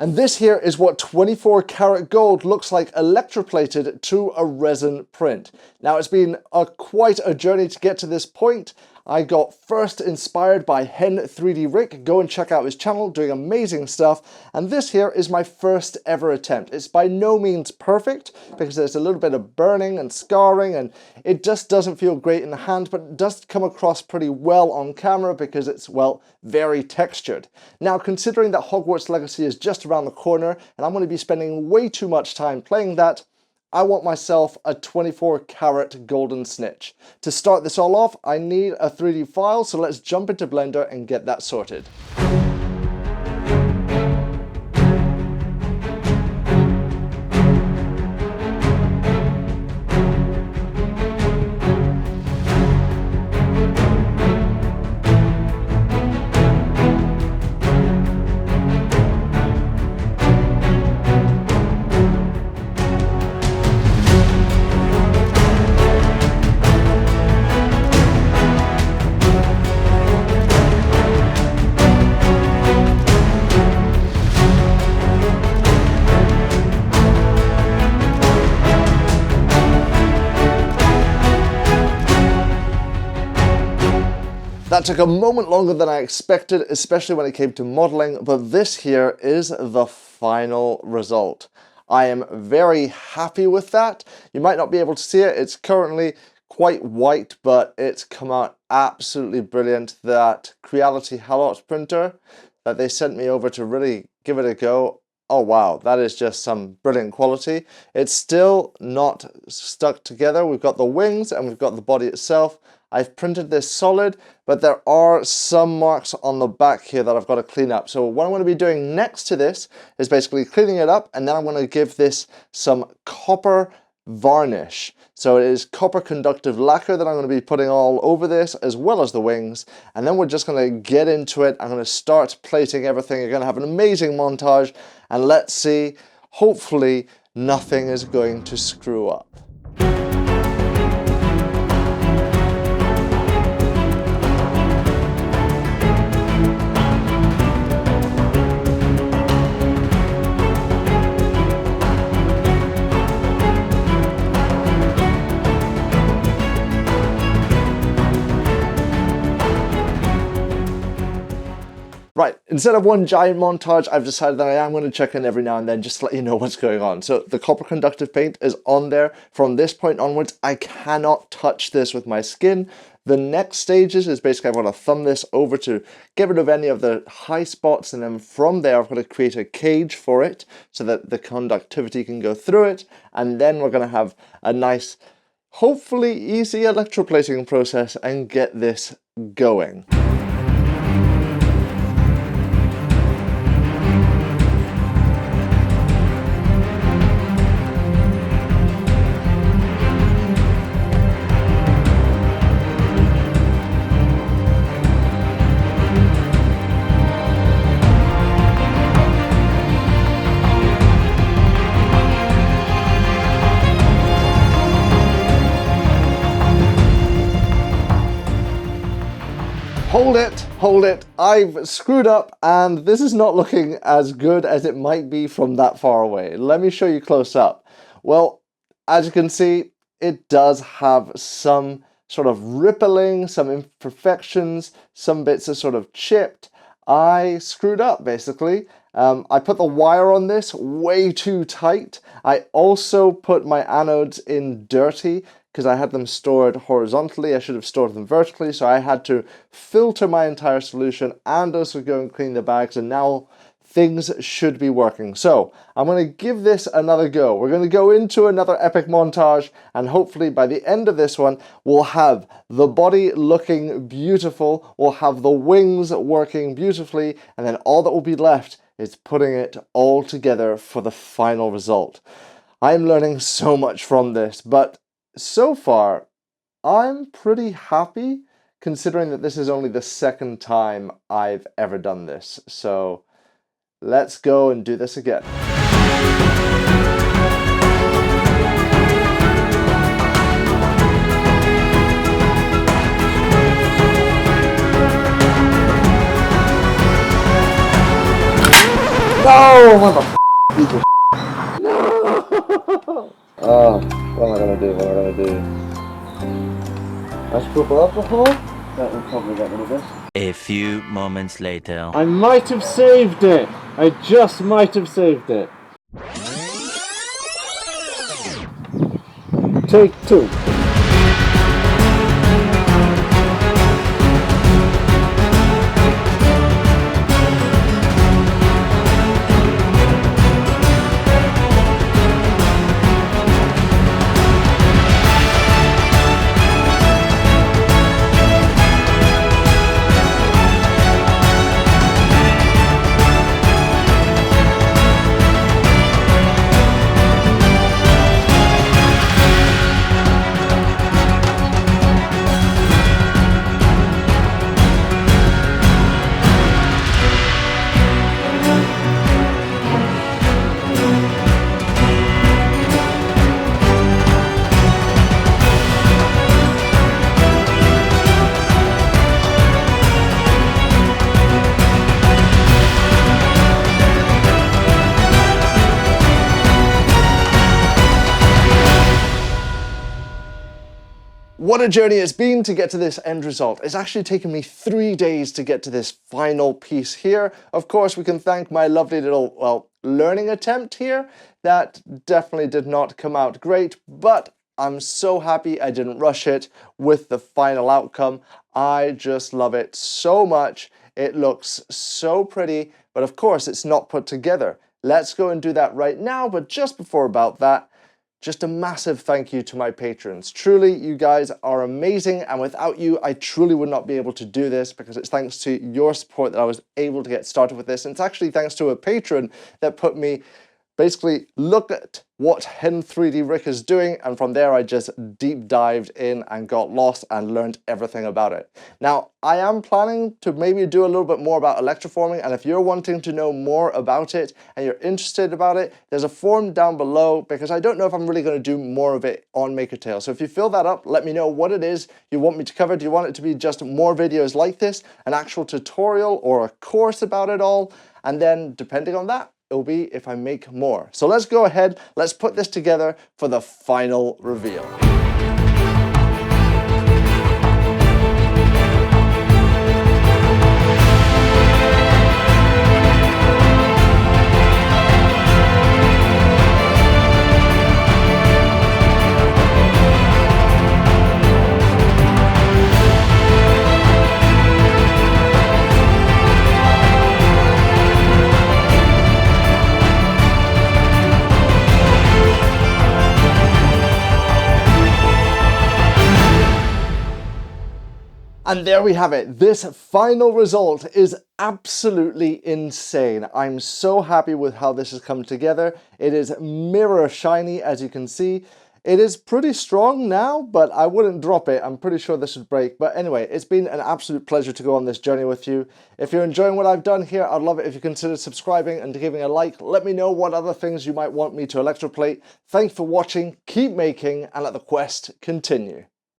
And this here is what 24 karat gold looks like electroplated to a resin print. Now it's been quite a journey to get to this point. I got first inspired by Hen 3D Rick. Go and check out his channel, doing amazing stuff. And this here is my first ever attempt. It's by no means perfect because there's a little bit of burning and scarring and it just doesn't feel great in the hand, but it does come across pretty well on camera because it's, well, very textured. Now, considering that Hogwarts Legacy is just around the corner and I'm going to be spending way too much time playing that, I want myself a 24 karat Golden Snitch. To start this all off, I need a 3D file, so let's jump into Blender and get that sorted. That took a moment longer than I expected, especially when it came to modeling, but this here is the final result. I am very happy with that. You might not be able to see it. It's currently quite white, but it's come out absolutely brilliant. That Creality HALOT printer that they sent me over to really give it a go. Oh wow, that is just some brilliant quality. It's still not stuck together. We've got the wings and we've got the body itself. I've printed this solid, but there are some marks on the back here that I've got to clean up. So what I'm going to be doing next to this is basically cleaning it up, and then I'm going to give this some copper varnish. So it is copper conductive lacquer that I'm going to be putting all over this, as well as the wings, and then we're just going to get into it. I'm going to start plating everything. You're going to have an amazing montage, and let's see, hopefully nothing is going to screw up. Right, instead of one giant montage, I've decided that I am going to check in every now and then just to let you know what's going on. So the copper conductive paint is on there. From this point onwards, I cannot touch this with my skin. The next stages is basically I'm going to thumb this over to get rid of any of the high spots, and then from there I'm going to create a cage for it so that the conductivity can go through it, and then we're going to have a nice, hopefully easy electroplating process and get this going. Hold it, I've screwed up and this is not looking as good as it might be from that far away. Let me show you close up. Well, as you can see, it does have some sort of rippling, some imperfections, some bits are sort of chipped. I screwed up basically. I put the wire on this way too tight. I also put my anodes in dirty because I had them stored horizontally. I should have stored them vertically, so I had to filter my entire solution and also go and clean the bags, and now things should be working. So I'm going to give this another go. We're going to go into another epic montage, and hopefully by the end of this one, we'll have the body looking beautiful, we'll have the wings working beautifully, and then all that will be left is putting it all together for the final result. I'm learning so much from this, but so far, I'm pretty happy considering that this is only the second time I've ever done this. So let's go and do this again. No! What the piece of No! Oh, what am I gonna do? What am I gonna do? Let's put alcohol. That will probably get rid of this. A few moments later. I might have saved it. I just might have saved it. Take 2. What a journey it's been to get to this end result. It's actually taken me 3 days to get to this final piece here. Of course, we can thank my lovely little, well, learning attempt here. That definitely did not come out great, but I'm so happy I didn't rush it with the final outcome. I just love it so much. It looks so pretty, but of course it's not put together. Let's go and do that right now, but just before about that, just a massive thank you to my patrons. Truly, you guys are amazing, and without you, I truly would not be able to do this, because it's thanks to your support that I was able to get started with this, and it's actually thanks to a patron that put me basically look at what Hen 3D Rick is doing, and from there I just deep dived in and got lost and learned everything about it. Now, I am planning to maybe do a little bit more about electroforming, and if you're wanting to know more about it and you're interested about it, there's a form down below, because I don't know if I'm really going to do more of it on MakerTale. So if you fill that up, let me know what it is you want me to cover. Do you want it to be just more videos like this, an actual tutorial or a course about it all? And then depending on that, it'll be if I make more. So let's go ahead, let's put this together for the final reveal. And there we have it. This final result is absolutely insane. I'm so happy with how this has come together. It is mirror shiny, as you can see. It is pretty strong now, but I wouldn't drop it. I'm pretty sure this would break. But anyway, it's been an absolute pleasure to go on this journey with you. If you're enjoying what I've done here, I'd love it if you consider subscribing and giving a like. Let me know what other things you might want me to electroplate. Thanks for watching, keep making, and let the quest continue.